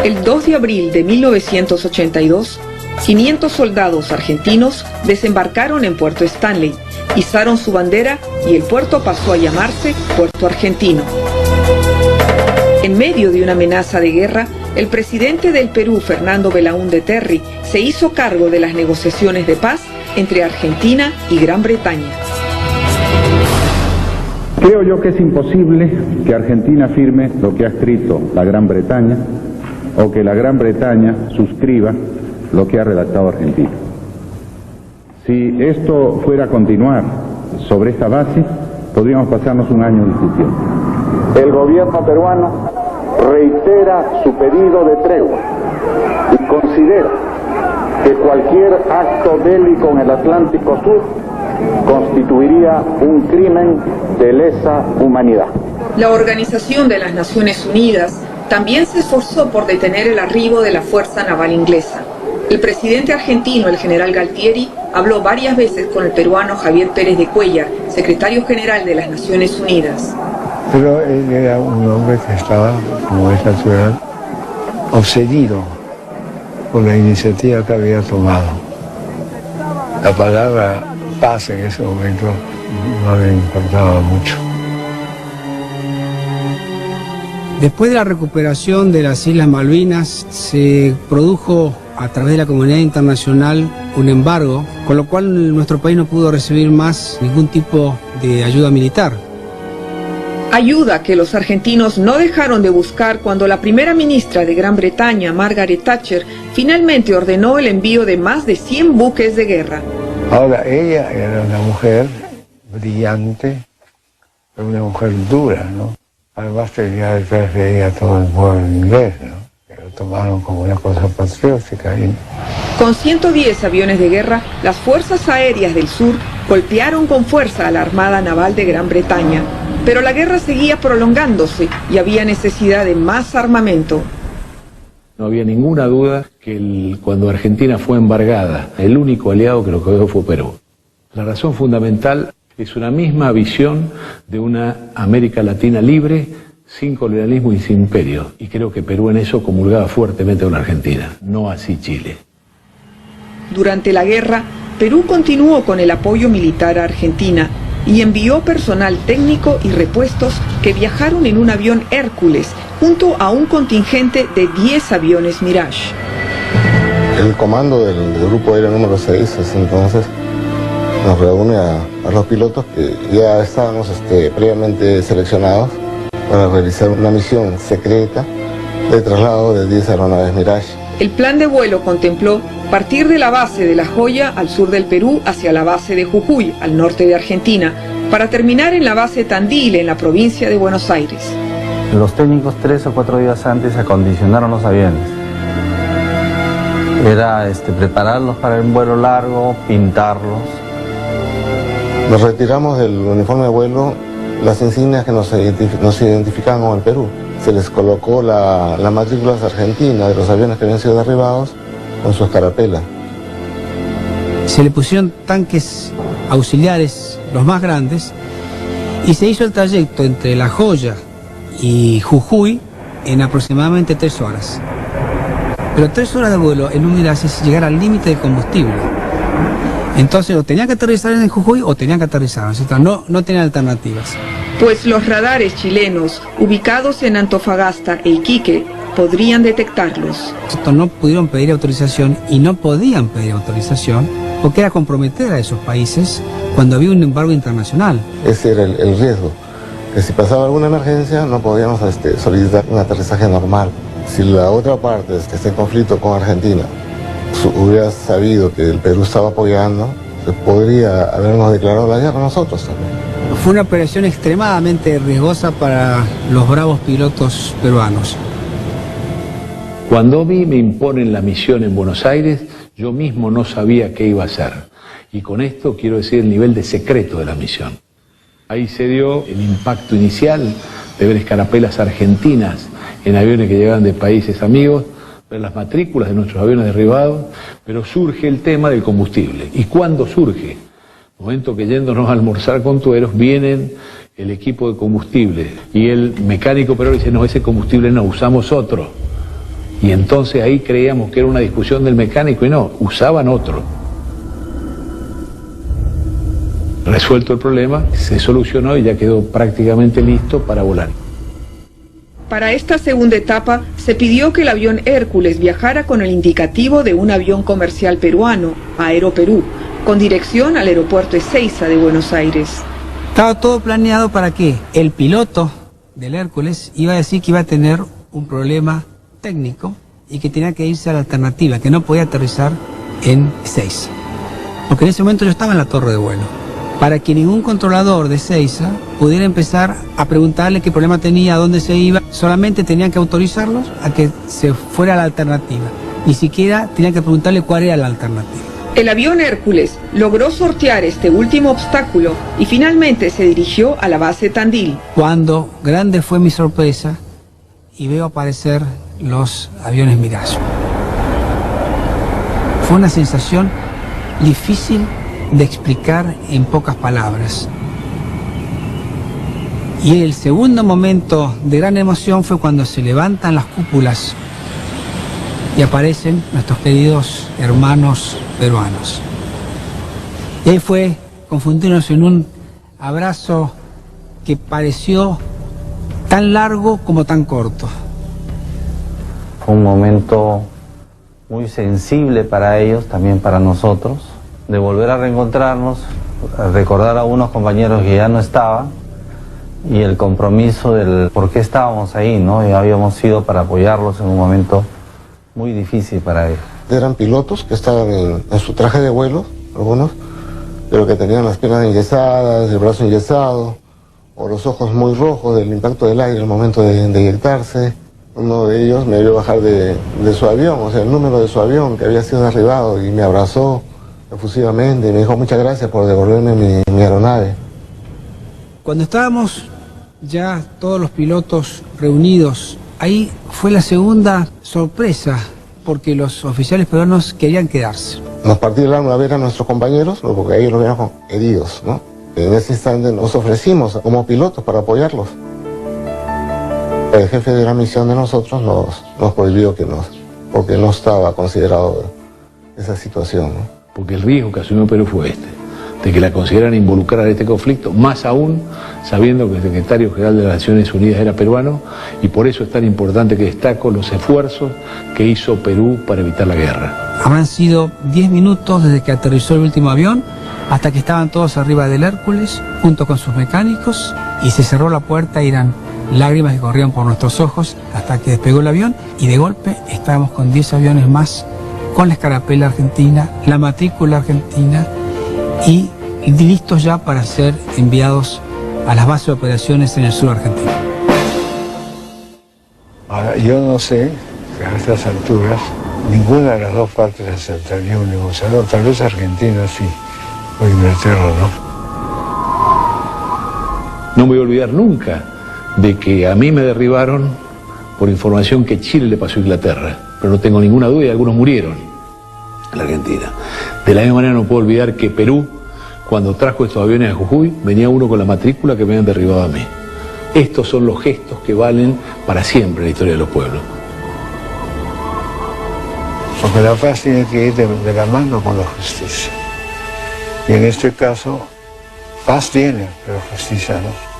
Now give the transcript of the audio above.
El 2 de abril de 1982, 500 soldados argentinos desembarcaron en Puerto Stanley, izaron su bandera y el puerto pasó a llamarse Puerto Argentino. En medio de una amenaza de guerra, el presidente del Perú, Fernando Belaúnde Terry, se hizo cargo de las negociaciones de paz entre Argentina y Gran Bretaña. Creo yo que es imposible que Argentina firme lo que ha escrito la Gran Bretaña o que la Gran Bretaña suscriba lo que ha redactado Argentina. Si esto fuera a continuar sobre esta base, podríamos pasarnos un año discutiendo. El gobierno peruano reitera su pedido de tregua y considera que cualquier acto bélico en el Atlántico Sur constituiría un crimen de lesa humanidad. La Organización de las Naciones Unidas también se esforzó por detener el arribo de la Fuerza Naval Inglesa. El presidente argentino, el general Galtieri, habló varias veces con el peruano Javier Pérez de Cuéllar, secretario general de las Naciones Unidas. Pero él era un hombre que estaba, como es natural, obsedido por la iniciativa que había tomado. La palabra paz en ese momento no le importaba mucho. Después de la recuperación de las Islas Malvinas, se produjo a través de la comunidad internacional un embargo, con lo cual nuestro país no pudo recibir más ningún tipo de ayuda militar. Ayuda que los argentinos no dejaron de buscar cuando la primera ministra de Gran Bretaña, Margaret Thatcher, finalmente ordenó el envío de más de 100 buques de guerra. Ahora, ella era una mujer brillante, una mujer dura, ¿no? Además tenía detrás de ella todo el pueblo inglés, ¿no? Que lo tomaron como una cosa patriótica. Con 110 aviones de guerra, las fuerzas aéreas del sur golpearon con fuerza a la Armada Naval de Gran Bretaña. Pero la guerra seguía prolongándose y había necesidad de más armamento. No había ninguna duda que cuando Argentina fue embargada, el único aliado que lo cogió fue Perú. La razón fundamental es una misma visión de una América Latina libre, sin colonialismo y sin imperio. Y creo que Perú en eso comulgaba fuertemente con Argentina, no así Chile. Durante la guerra, Perú continuó con el apoyo militar a Argentina y envió personal técnico y repuestos que viajaron en un avión Hércules junto a un contingente de 10 aviones Mirage. El comando del grupo aéreo número 6 entonces nos reúne a los pilotos que ya estábamos previamente seleccionados para realizar una misión secreta de traslado de 10 aeronaves Mirage. El plan de vuelo contempló partir de la base de La Joya al sur del Perú hacia la base de Jujuy al norte de Argentina, para terminar en la base Tandil en la provincia de Buenos Aires. Los técnicos 3 o 4 días antes acondicionaron los aviones. Era prepararlos para el vuelo largo, pintarlos. Nos retiramos del uniforme de vuelo las insignias que nos identificaban con el Perú. Se les colocó la matrícula argentina de los aviones que habían sido derribados con su escarapela. Se le pusieron tanques auxiliares, los más grandes, y se hizo el trayecto entre La Joya y Jujuy en aproximadamente 3 horas. Pero 3 horas de vuelo en un Mirage es llegar al límite de combustible. Entonces o tenían que aterrizar en Jujuy o tenían que aterrizar, no tenían alternativas. Pues los radares chilenos, ubicados en Antofagasta e Iquique, podrían detectarlos. No pudieron pedir autorización y no podían pedir autorización porque era comprometer a esos países cuando había un embargo internacional. Ese era el riesgo, que si pasaba alguna emergencia no podíamos solicitar un aterrizaje normal. Si la otra parte está en conflicto con Argentina hubiera sabido que el Perú estaba apoyando, podría habernos declarado la guerra a nosotros también. Fue una operación extremadamente riesgosa para los bravos pilotos peruanos. Cuando a mí me imponen la misión en Buenos Aires, yo mismo no sabía qué iba a hacer. Y con esto quiero decir el nivel de secreto de la misión. Ahí se dio el impacto inicial de ver escarapelas argentinas en aviones que llegaban de países amigos, ver las matrículas de nuestros aviones derribados, pero surge el tema del combustible. ¿Y cuándo surge? Momento que yéndonos a almorzar con tueros, vienen el equipo de combustible y el mecánico pero dice, no, ese combustible no, usamos otro. Y entonces ahí creíamos que era una discusión del mecánico y no, usaban otro. Resuelto el problema, se solucionó y ya quedó prácticamente listo para volar. Para esta segunda etapa, se pidió que el avión Hércules viajara con el indicativo de un avión comercial peruano, Aeroperú, con dirección al aeropuerto Ezeiza de Buenos Aires. Estaba todo planeado para que el piloto del Hércules iba a decir que iba a tener un problema técnico y que tenía que irse a la alternativa, que no podía aterrizar en Ezeiza. Porque en ese momento yo estaba en la torre de vuelo. Para que ningún controlador de Ezeiza pudiera empezar a preguntarle qué problema tenía, a dónde se iba, solamente tenían que autorizarlos a que se fuera a la alternativa. Ni siquiera tenían que preguntarle cuál era la alternativa. El avión Hércules logró sortear este último obstáculo y finalmente se dirigió a la base Tandil. Cuando grande fue mi sorpresa y veo aparecer los aviones Mirage. Fue una sensación difícil de explicar en pocas palabras. Y el segundo momento de gran emoción fue cuando se levantan las cúpulas y aparecen nuestros queridos hermanos peruanos. Y ahí fue confundirnos en un abrazo que pareció tan largo como tan corto. Fue un momento muy sensible para ellos, también para nosotros, de volver a reencontrarnos, a recordar a unos compañeros que ya no estaban y el compromiso del por qué estábamos ahí, ¿no? Y habíamos ido para apoyarlos en un momento muy difícil para ellos. Eran pilotos que estaban en su traje de vuelo, algunos, pero que tenían las piernas enyesadas, el brazo enyesado, o los ojos muy rojos del impacto del aire al momento de eyectarse. Uno de ellos me vio bajar de su avión, o sea, el número de su avión que había sido derribado, y me abrazó efusivamente y me dijo muchas gracias por devolverme mi aeronave. Cuando estábamos ya todos los pilotos reunidos, ahí fue la segunda sorpresa, porque los oficiales peruanos querían quedarse. Nos partió el alma ver a nuestros compañeros, porque ellos los veían heridos, ¿no? En ese instante nos ofrecimos como pilotos para apoyarlos. El jefe de la misión de nosotros nos prohibió porque no estaba considerado esa situación, ¿no? Porque el riesgo que asumió Perú fue de que la consideraran involucrar en este conflicto, más aún sabiendo que el secretario general de las Naciones Unidas era peruano, y por eso es tan importante que destaco los esfuerzos que hizo Perú para evitar la guerra. Habrán sido 10 minutos desde que aterrizó el último avión hasta que estaban todos arriba del Hércules, junto con sus mecánicos, y se cerró la puerta y eran lágrimas que corrían por nuestros ojos hasta que despegó el avión, y de golpe estábamos con 10 aviones más, con la escarapela argentina, la matrícula argentina, y listos ya para ser enviados a las bases de operaciones en el sur argentino. Ahora, yo no sé que a estas alturas ninguna de las dos partes aceptaría un negociador, tal vez Argentina sí, o Inglaterra no. No me voy a olvidar nunca de que a mí me derribaron por información que Chile le pasó a Inglaterra, pero no tengo ninguna duda y algunos murieron en la Argentina. De la misma manera no puedo olvidar que Perú, cuando trajo estos aviones a Jujuy, venía uno con la matrícula que me habían derribado a mí. Estos son los gestos que valen para siempre en la historia de los pueblos. Porque la paz tiene que ir de la mano con la justicia. Y en este caso, paz tiene, pero justicia no.